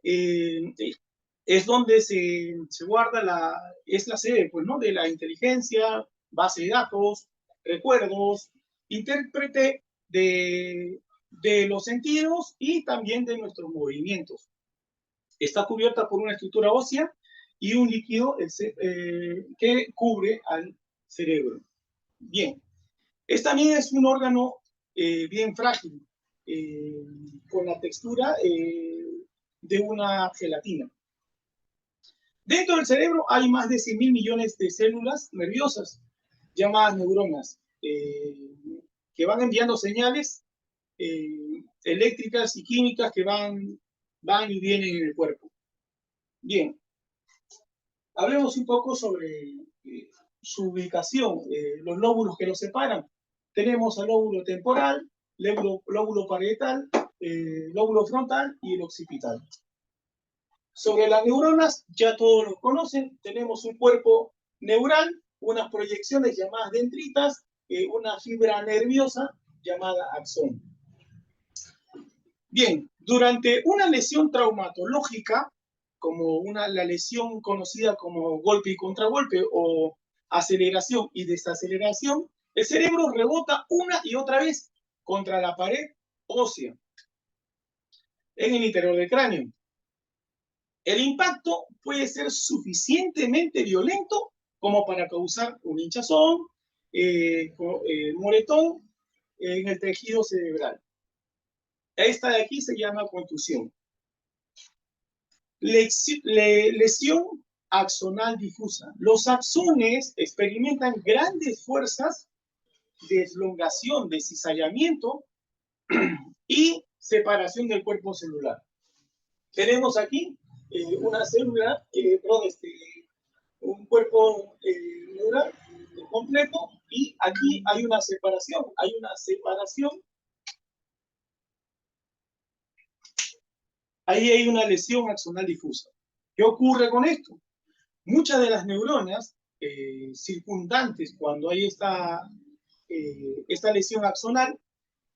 eh, es donde se guarda es la sede, pues, ¿no? De la inteligencia, base de datos, recuerdos, intérprete de los sentidos y también de nuestros movimientos. Está cubierta por una estructura ósea y un líquido que cubre al cerebro. Bien, también es un órgano bien frágil, eh, con la textura de una gelatina. Dentro del cerebro hay más de 100.000 millones de células nerviosas, llamadas neuronas, que van enviando señales eléctricas y químicas que van y vienen en el cuerpo. Bien, hablemos un poco sobre su ubicación, los lóbulos que los separan. Tenemos el lóbulo temporal, lóbulo parietal, lóbulo frontal y el occipital. Sobre las neuronas, ya todos lo conocen, tenemos un cuerpo neural, unas proyecciones llamadas dendritas, una fibra nerviosa llamada axón. Bien, durante una lesión traumatológica, como la lesión conocida como golpe y contragolpe o aceleración y desaceleración, el cerebro rebota una y otra vez contra la pared ósea en el interior del cráneo. El impacto puede ser suficientemente violento como para causar un hinchazón, moretón en el tejido cerebral. Esta de aquí se llama contusión. Lesión axonal difusa. Los axones experimentan grandes fuerzas de elongación, de cizallamiento y separación del cuerpo celular. Tenemos aquí una célula, un cuerpo neural completo, y aquí hay una separación, ahí hay una lesión axonal difusa. ¿Qué ocurre con esto? Muchas de las neuronas circundantes, cuando hay esta lesión axonal,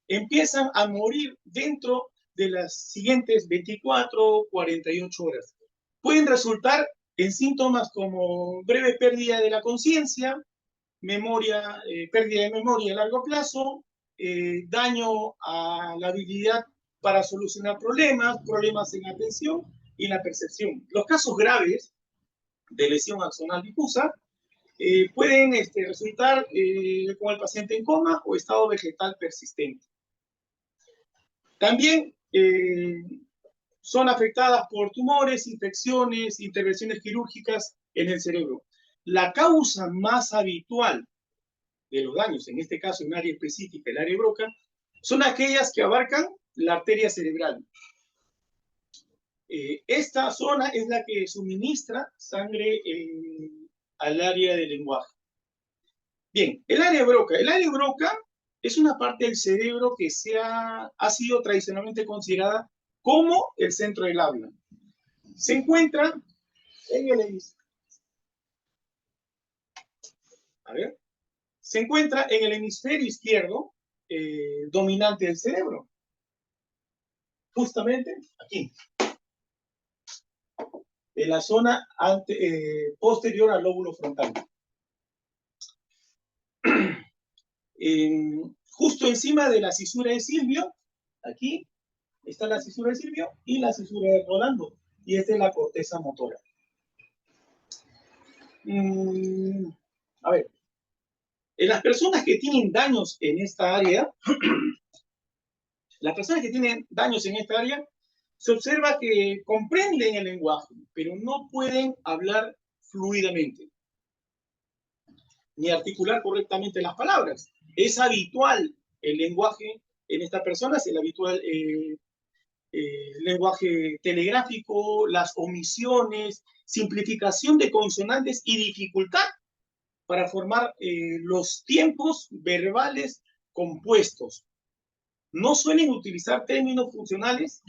empiezan a morir dentro de las siguientes 24, 48 horas. Pueden resultar en síntomas como breve pérdida de la conciencia, pérdida de memoria a largo plazo, daño a la habilidad para solucionar problemas en atención y en la percepción. Los casos graves de lesión axonal difusa pueden resultar con el paciente en coma o estado vegetal persistente. También son afectadas por tumores, infecciones, intervenciones quirúrgicas en el cerebro. La causa más habitual de los daños, en este caso en área específica, el área Broca, son aquellas que abarcan la arteria cerebral. Esta zona es la que suministra sangre al área del lenguaje. Bien, el área Broca. El área Broca es una parte del cerebro que ha sido tradicionalmente considerada como el centro del habla. Se encuentra en el hemisferio izquierdo dominante del cerebro. Justamente aquí. En la zona posterior al lóbulo frontal. Justo encima de la cisura de Silvio, aquí está la cisura de Silvio y la cisura de Rolando, y esta es la corteza motora. A ver, en las personas que tienen daños en esta área, se observa que comprenden el lenguaje, pero no pueden hablar fluidamente, ni articular correctamente las palabras. Es habitual el lenguaje en estas personas, el habitual lenguaje telegráfico, las omisiones, simplificación de consonantes y dificultad para formar los tiempos verbales compuestos. No suelen utilizar términos funcionales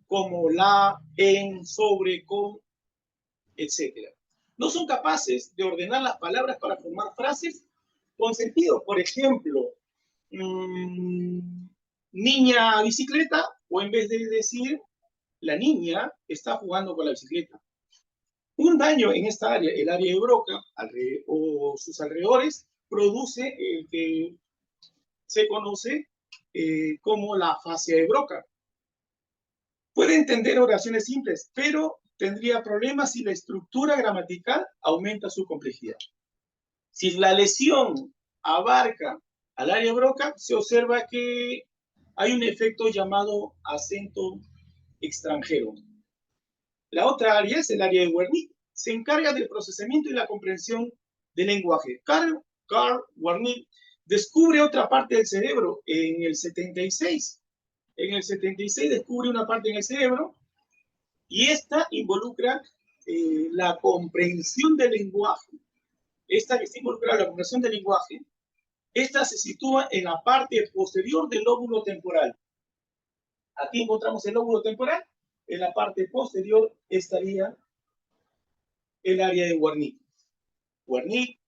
como la, en, sobre, con, etc. No son capaces de ordenar las palabras para formar frases con sentido. Por ejemplo, niña bicicleta, o en vez de decir la niña está jugando con la bicicleta. Un daño en esta área, el área de Broca o sus alrededores, produce que se conoce como la afasia de Broca. Puede entender oraciones simples, pero tendría problemas si la estructura gramatical aumenta su complejidad. Si la lesión abarca al área de Broca, se observa que hay un efecto llamado acento extranjero. La otra área es el área de Wernicke. Se encarga del procesamiento y la comprensión del lenguaje. Carl Wernicke descubre otra parte del cerebro en el 76. En el 76 descubre una parte en el cerebro y esta involucra la comprensión del lenguaje. Esta que está involucrada en la comprensión del lenguaje, esta se sitúa en la parte posterior del lóbulo temporal. Aquí encontramos el lóbulo temporal. En la parte posterior estaría el área de Wernicke. Wernicke.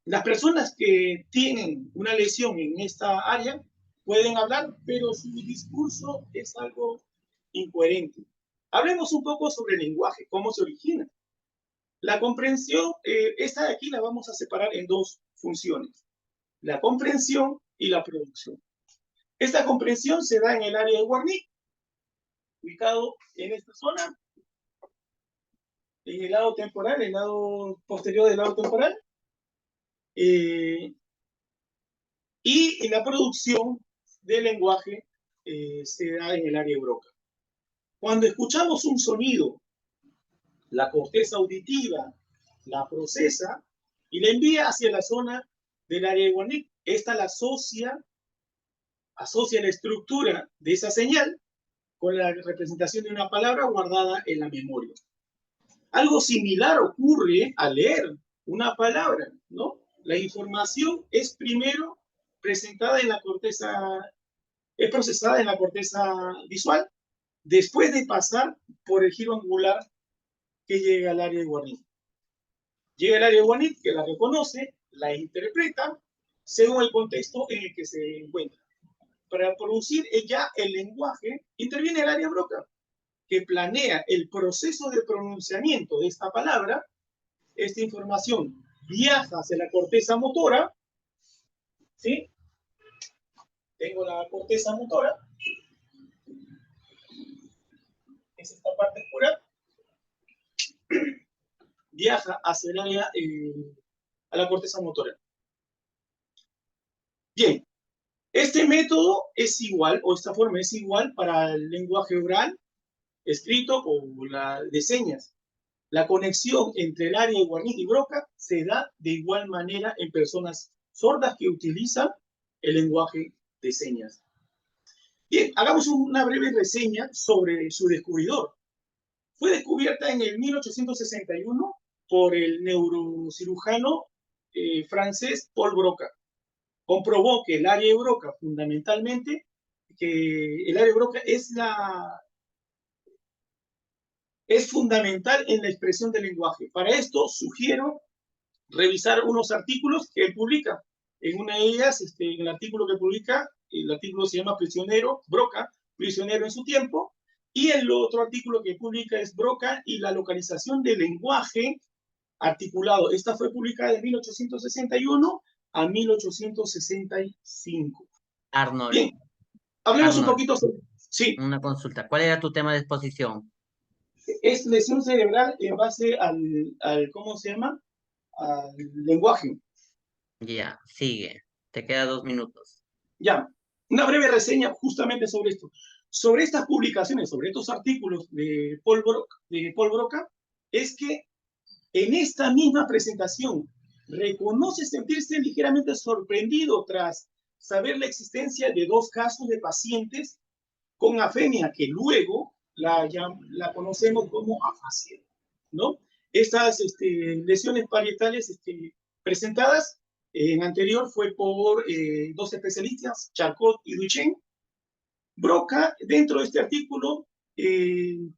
Las personas que tienen una lesión en esta área pueden hablar, pero su discurso es algo incoherente. Hablemos un poco sobre el lenguaje, cómo se origina. La comprensión, esta de aquí la vamos a separar en dos funciones, la comprensión y la producción. Esta comprensión se da en el área de Wernicke, ubicado en esta zona, en el lado temporal, el lado posterior del lado temporal, y en la producción del lenguaje se da en el área de Broca. Cuando escuchamos un sonido, la corteza auditiva la procesa y la envía hacia la zona del área de Wernicke. Esta la asocia la estructura de esa señal con la representación de una palabra guardada en la memoria. Algo similar ocurre al leer una palabra, ¿no? La información es primero presentada en la corteza, es procesada en la corteza visual, después de pasar por el giro angular que llega al área de Wernicke. Llega al área de Wernicke, que la reconoce, la interpreta según el contexto en el que se encuentra. Para producir ya el lenguaje, interviene el área de Broca, que planea el proceso de pronunciamiento de esta palabra. Esta información viaja hacia la corteza motora, ¿sí? Tengo la corteza motora, es esta parte oscura, viaja hacia el área, a la corteza motora. Bien, este método es igual, o esta forma es igual para el lenguaje oral, escrito o la de señas. La conexión entre el área de Wernicke y Broca se da de igual manera en personas sordas que utilizan el lenguaje de señas. Bien, hagamos una breve reseña sobre su descubridor. Fue descubierta en el 1861 por el neurocirujano francés Paul Broca. Comprobó que el área de Broca, fundamentalmente, que el área de Broca es fundamental en la expresión del lenguaje. Para esto sugiero revisar unos artículos que él publica. En una de ellas, en el artículo que publica, el artículo se llama Prisionero, Broca, prisionero en su tiempo, y el otro artículo que publica es Broca y la localización del lenguaje articulado. Esta fue publicada de 1861 a 1865. Arnold. Bien, hablemos Arnold, un poquito sobre... Sí. Una consulta. ¿Cuál era tu tema de exposición? Es lesión cerebral en base al ¿cómo se llama? Al lenguaje. Ya, sigue. Te queda 2 minutos. Ya, una breve reseña justamente sobre esto. Sobre estas publicaciones, sobre estos artículos de Paul Broca, es que en esta misma presentación reconoce sentirse ligeramente sorprendido tras saber la existencia de 2 casos de pacientes con afemia, que luego la conocemos como afasia, ¿no? Estas lesiones parietales presentadas en anterior fue por 2 especialistas, Charcot y Duchenne. Broca, dentro de este artículo,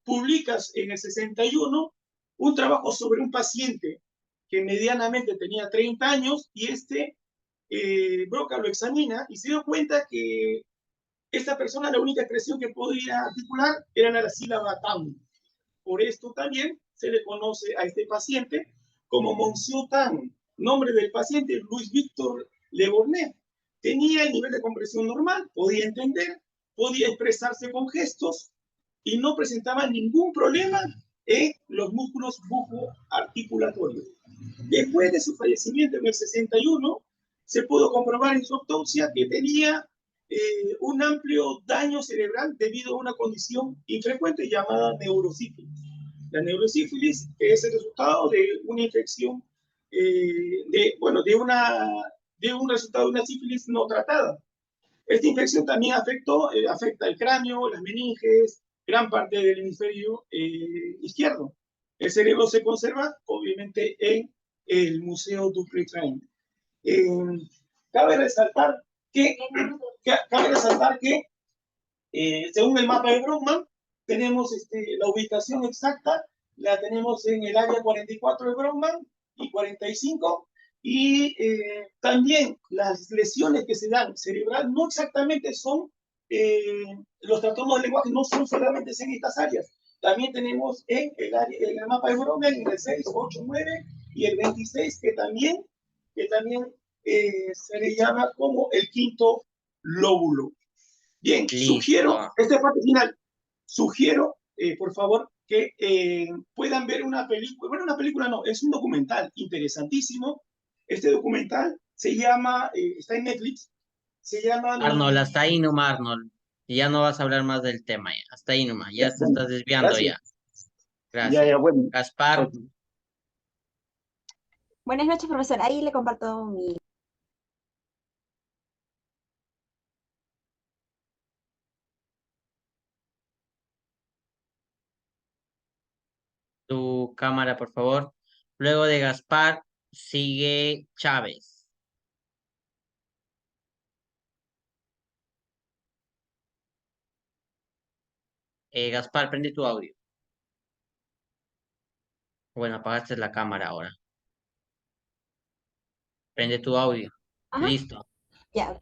publica en el 61 un trabajo sobre un paciente que medianamente tenía 30 años y Broca lo examina y se dio cuenta que esta persona la única expresión que podía articular era la sílaba tan. Por esto también se le conoce a este paciente como Monsieur Tan. Nombre del paciente, Luis Víctor Le Bornet. Tenía el nivel de comprensión normal, podía entender, podía expresarse con gestos y no presentaba ningún problema en los músculos bucoarticulatorios. Después de su fallecimiento en el 61, se pudo comprobar en su autopsia que tenía un amplio daño cerebral debido a una condición infrecuente llamada neurosífilis. La neurosífilis es el resultado de una infección, de un resultado de una sífilis no tratada. Esta infección también afecta el cráneo, las meninges, gran parte del hemisferio izquierdo. El cerebro se conserva, obviamente, en el Museo Dupuytren. Eh, cabe resaltar que, según el mapa de Brodmann, tenemos la ubicación exacta, la tenemos en el área 44 de Brodmann y 45, y también las lesiones que se dan cerebral no exactamente son, los trastornos del lenguaje no son solamente en estas áreas, también tenemos en el mapa de Brodmann en el 6, 8, 9 y el 26, que también se le llama como el quinto lóbulo. Bien, sugiero, Listo. esta parte final, sugiero, por favor, que puedan ver una película, bueno, una película no, es un documental interesantísimo. Este documental se llama, está en Netflix, se llama Arnold, hasta ahí nomás, Arnold. Y ya no vas a hablar más del tema, ya. Hasta ahí nomás, ya te estás desviando Gracias. ya. Ya, Gracias. bueno. Gaspar, Ok. Buenas noches, profesor. Ahí le comparto mi... tu cámara, por favor. Luego de Gaspar, sigue Chávez. Gaspar, prende tu audio. Bueno, apagaste la cámara ahora. Prende tu audio. Ajá, Listo. ya,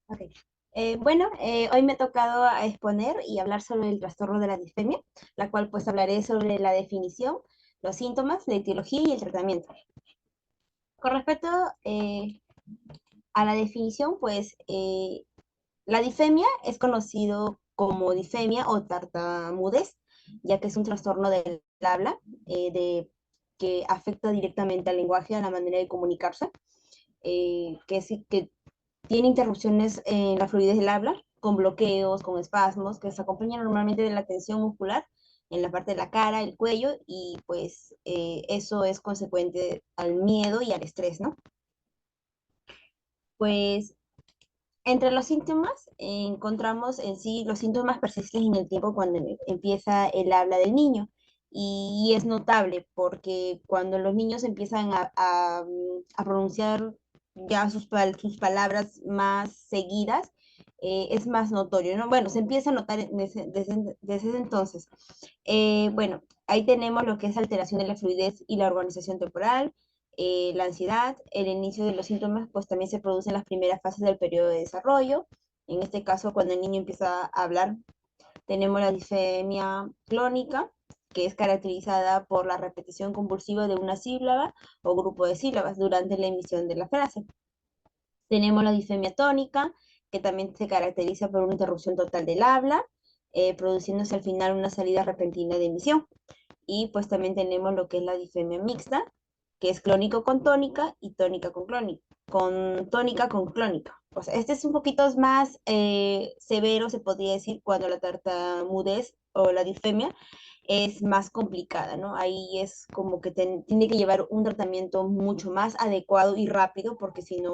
ok. Bueno, hoy me ha tocado a exponer y hablar sobre el trastorno de la disfemia, la cual pues hablaré sobre la definición, los síntomas, la etiología y el tratamiento. Con respecto a la definición, pues la disfemia es conocido como disfemia o tartamudez, ya que es un trastorno del habla que afecta directamente al lenguaje, a la manera de comunicarse, que tiene interrupciones en la fluidez del habla, con bloqueos, con espasmos, que se acompañan normalmente de la tensión muscular en la parte de la cara, el cuello, y pues eso es consecuente al miedo y al estrés, ¿no? Pues entre los síntomas encontramos en sí los síntomas persisten en el tiempo cuando empieza el habla del niño. Y es notable porque cuando los niños empiezan a pronunciar ya sus palabras más seguidas, es más notorio, ¿no? Bueno, se empieza a notar desde ese entonces. Bueno, ahí tenemos lo que es alteración de la fluidez y la organización temporal, la ansiedad, el inicio de los síntomas, pues también se produce en las primeras fases del periodo de desarrollo. En este caso, cuando el niño empieza a hablar, tenemos la disfemia clónica, que es caracterizada por la repetición convulsiva de una sílaba o grupo de sílabas durante la emisión de la frase. Tenemos la disfemia tónica, que también se caracteriza por una interrupción total del habla, produciéndose al final una salida repentina de emisión. Y pues también tenemos lo que es la disfemia mixta, que es clónico con tónica y tónica con clónica, con tónica con clónica. O sea, este es un poquito más severo, se podría decir, cuando la tartamudez o la disfemia es más complicada, ¿no? Ahí es como que tiene que llevar un tratamiento mucho más adecuado y rápido, porque si no,